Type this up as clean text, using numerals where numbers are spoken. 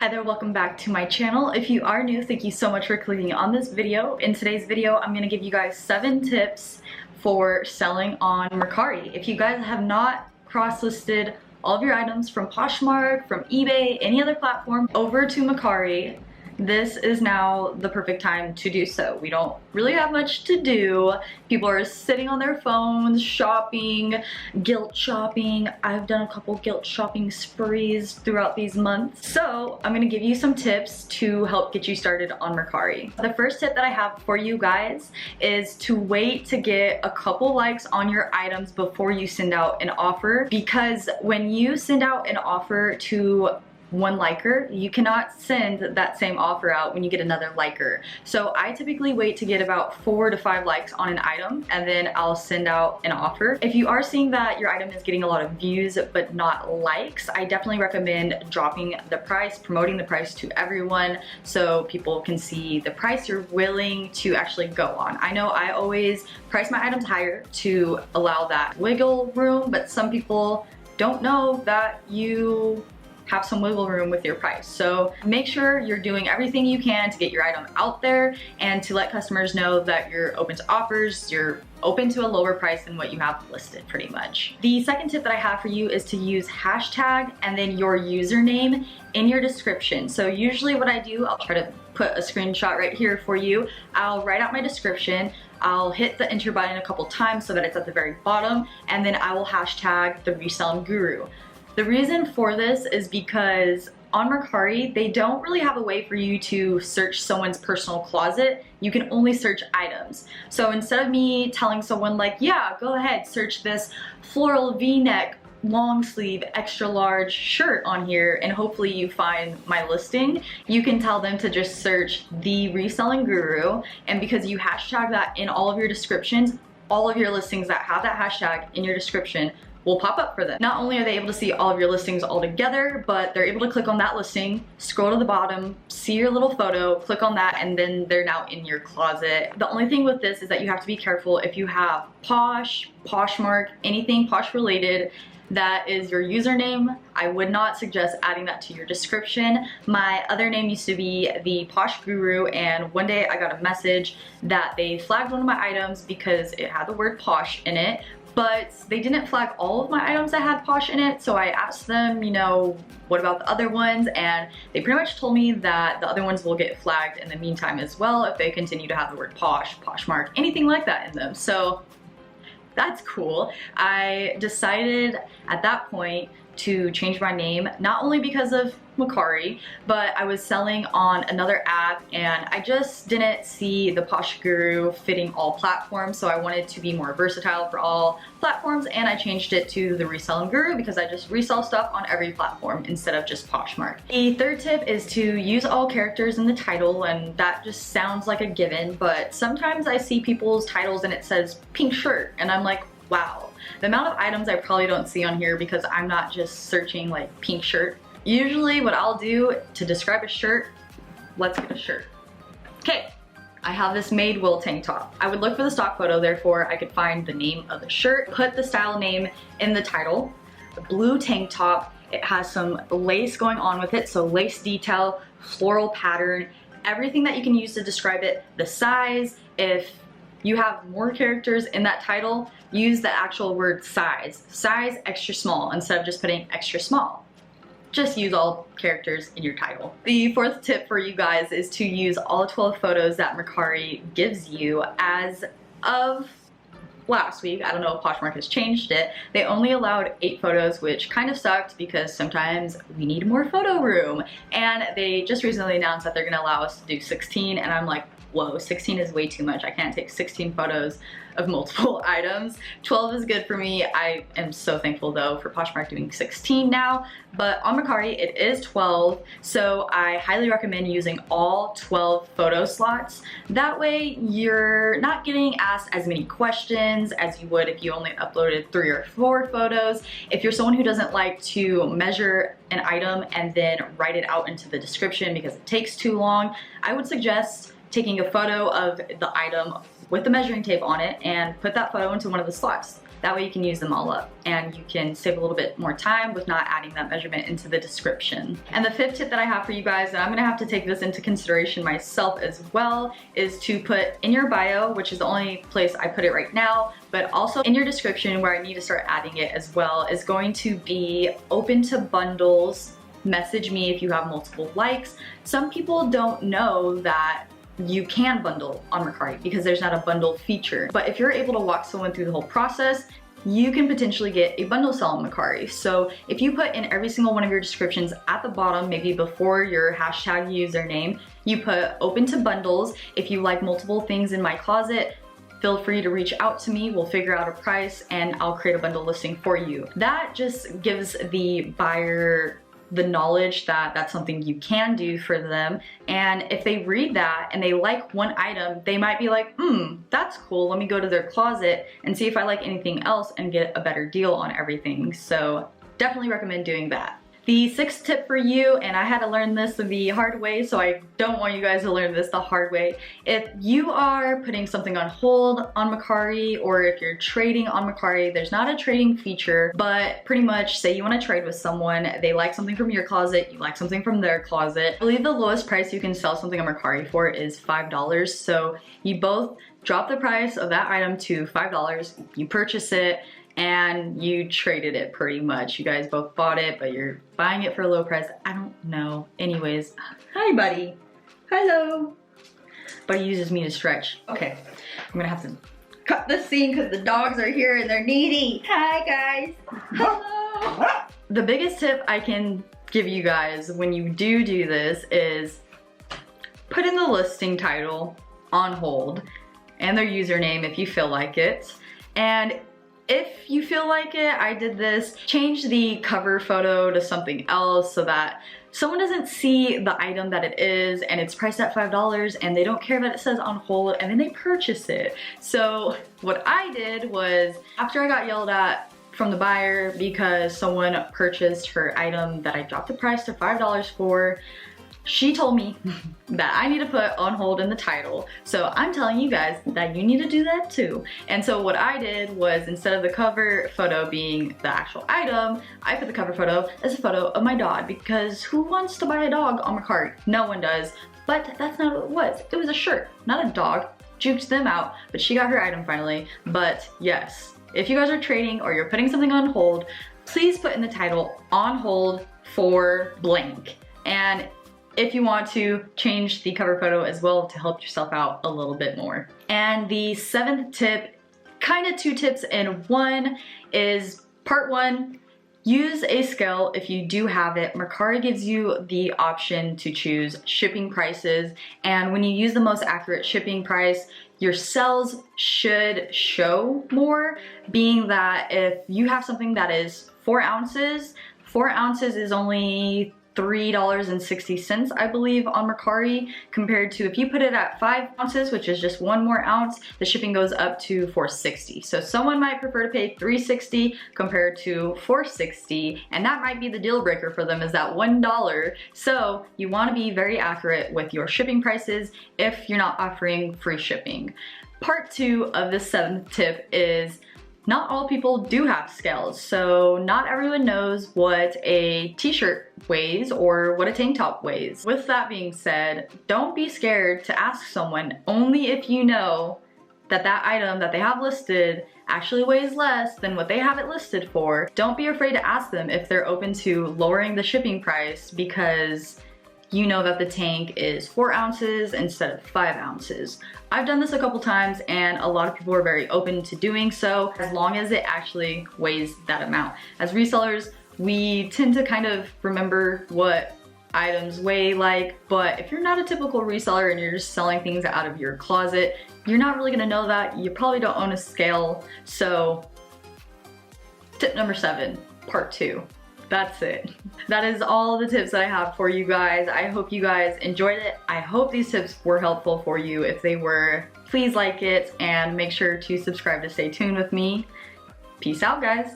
Hi there, welcome back to my channel. If you are new, thank you so much for clicking on this video. In today's video, I'm going to give you guys 7 tips for selling on Mercari. If you guys have not cross-listed all of your items from Poshmark, from eBay, any other platform over to Mercari, this is now the perfect time to do so. We don't really have much to do. People are sitting on their phones, shopping, guilt shopping. I've done a couple guilt shopping sprees throughout these months. So I'm gonna give you some tips to help get you started on Mercari. The first tip that I have for you guys is to wait to get a couple likes on your items before you send out an offer, because when you send out an offer to one liker, you cannot send that same offer out when you get another liker. So I typically wait to get about 4 to 5 likes on an item, and then I'll send out an offer. If you are seeing that your item is getting a lot of views but not likes, I definitely recommend dropping the price, promoting the price to everyone so people can see the price you're willing to actually go on. I know I always price my items higher to allow that wiggle room, but some people don't know that you have some wiggle room with your price. So make sure you're doing everything you can to get your item out there and to let customers know that you're open to offers, you're open to a lower price than what you have listed pretty much. The second tip that I have for you is to use hashtag and then your username in your description. So usually what I do, I'll try to put a screenshot right here for you. I'll write out my description, I'll hit the enter button a couple times so that it's at the very bottom, and then I will hashtag the reselling guru. The reason for this is because on Mercari, they don't really have a way for you to search someone's personal closet. You can only search items. So instead of me telling someone like, yeah, go ahead, search this floral V-neck, long sleeve, extra large shirt on here, and hopefully you find my listing, you can tell them to just search the reselling guru. And because you hashtag that in all of your descriptions, all of your listings that have that hashtag in your description will pop up for them. Not only are they able to see all of your listings all together, but they're able to click on that listing, scroll to the bottom, see your little photo, click on that, and then they're now in your closet. The only thing with this is that you have to be careful if you have Posh, Poshmark, anything Posh related that is your username. I would not suggest adding that to your description. My other name used to be the Posh Guru, and one day I got a message that they flagged one of my items because it had the word Posh in it, but they didn't flag all of my items that had Posh in it. So I asked them, you know, what about the other ones? And they pretty much told me that the other ones will get flagged in the meantime as well if they continue to have the word Posh, Poshmark, anything like that in them. So that's cool. I decided at that point to change my name, not only because of Mercari, but I was selling on another app and I just didn't see the Posh Guru fitting all platforms, so I wanted to be more versatile for all platforms, and I changed it to the Reselling Guru because I just resell stuff on every platform instead of just Poshmark. The third tip is to use all characters in the title, and that just sounds like a given, but sometimes I see people's titles and it says pink shirt and I'm like, wow. The amount of items I probably don't see on here because I'm not just searching like pink shirt. Usually what I'll do to describe a shirt, let's get a shirt. Okay, I have this Madewell tank top. I would look for the stock photo, therefore I could find the name of the shirt, put the style name in the title. The blue tank top, it has some lace going on with it, so lace detail, floral pattern, everything that you can use to describe it. The size, if you have more characters in that title, use the actual word size. Size extra small instead of just putting extra small. Just use all characters in your title. The fourth tip for you guys is to use all 12 photos that Mercari gives you. As of last week, I don't know if Poshmark has changed it, they only allowed 8 photos, which kind of sucked because sometimes we need more photo room. And they just recently announced that they're gonna allow us to do 16, and I'm like, whoa, 16 is way too much. I can't take 16 photos of multiple items. 12 is good for me. I am so thankful though for Poshmark doing 16 now, but on Mercari it is 12, so I highly recommend using all 12 photo slots. That way you're not getting asked as many questions as you would if you only uploaded 3 or 4 photos. If you're someone who doesn't like to measure an item and then write it out into the description because it takes too long, I would suggest taking a photo of the item with the measuring tape on it and put that photo into one of the slots. That way you can use them all up and you can save a little bit more time with not adding that measurement into the description. And the fifth tip that I have for you guys, and I'm gonna have to take this into consideration myself as well, is to put in your bio, which is the only place I put it right now, but also in your description where I need to start adding it as well, is going to be open to bundles. Message me if you have multiple likes. Some people don't know that you can bundle on Mercari because there's not a bundle feature. But if you're able to walk someone through the whole process, you can potentially get a bundle sell on Mercari. So if you put in every single one of your descriptions at the bottom, maybe before your hashtag username, you put open to bundles. If you like multiple things in my closet, feel free to reach out to me. We'll figure out a price and I'll create a bundle listing for you. That just gives the buyer the knowledge that that's something you can do for them. And if they read that and they like one item, they might be like, that's cool. Let me go to their closet and see if I like anything else and get a better deal on everything. So definitely recommend doing that. The sixth tip for you, and I had to learn this the hard way, so I don't want you guys to learn this the hard way. If you are putting something on hold on Mercari, or if you're trading on Mercari, there's not a trading feature, but pretty much say you want to trade with someone, they like something from your closet, you like something from their closet. I believe the lowest price you can sell something on Mercari for is $5. So you both drop the price of that item to $5, you purchase it, and you traded it pretty much. You guys both bought it, but you're buying it for a low price. I don't know. Anyways, hi buddy. Hello. Buddy uses me to stretch. Okay, I'm gonna have to cut this scene because the dogs are here and they're needy. Hi guys. Hello. The biggest tip I can give you guys when you do this is put in the listing title on hold and their username if you feel like it. And if you feel like it, I did this, change the cover photo to something else so that someone doesn't see the item that it is and it's priced at $5 and they don't care that it says on hold and then they purchase it. So what I did was, after I got yelled at from the buyer because someone purchased her item that I dropped the price to $5 for, she told me that I need to put on hold in the title. So I'm telling you guys that you need to do that too. And so what I did was, instead of the cover photo being the actual item, I put the cover photo as a photo of my dog, because who wants to buy a dog on Mercari? No one does. But that's not what it was. It was a shirt, not a dog. Juked them out, but she got her item finally. But yes, if you guys are trading or you're putting something on hold, please put in the title on hold for blank. And if you want to, change the cover photo as well to help yourself out a little bit more. And the seventh tip, kind of two tips in one, is part one, use a scale if you do have it. Mercari gives you the option to choose shipping prices, and when you use the most accurate shipping price, your sales should show more, being that if you have something that is 4 ounces, 4 ounces is only $3.60, I believe, on Mercari, compared to if you put it at 5 ounces, which is just 1 more ounce, the shipping goes up to $4.60. So someone might prefer to pay $3.60 compared to $4.60, and that might be the deal breaker for them, is that $1. So you want to be very accurate with your shipping prices if you're not offering free shipping. Part two of the seventh tip is, not all people do have scales, so not everyone knows what a t-shirt weighs or what a tank top weighs. With that being said, don't be scared to ask someone, only if you know that that item that they have listed actually weighs less than what they have it listed for. Don't be afraid to ask them if they're open to lowering the shipping price, because you know that the tank is 4 ounces instead of 5 ounces. I've done this a couple times and a lot of people are very open to doing so, as long as it actually weighs that amount. As resellers, we tend to kind of remember what items weigh like, but if you're not a typical reseller and you're just selling things out of your closet, you're not really gonna know that. You probably don't own a scale. So tip number 7, part 2. That's it. That is all the tips that I have for you guys. I hope you guys enjoyed it. I hope these tips were helpful for you. If they were, please like it and make sure to subscribe to stay tuned with me. Peace out, guys.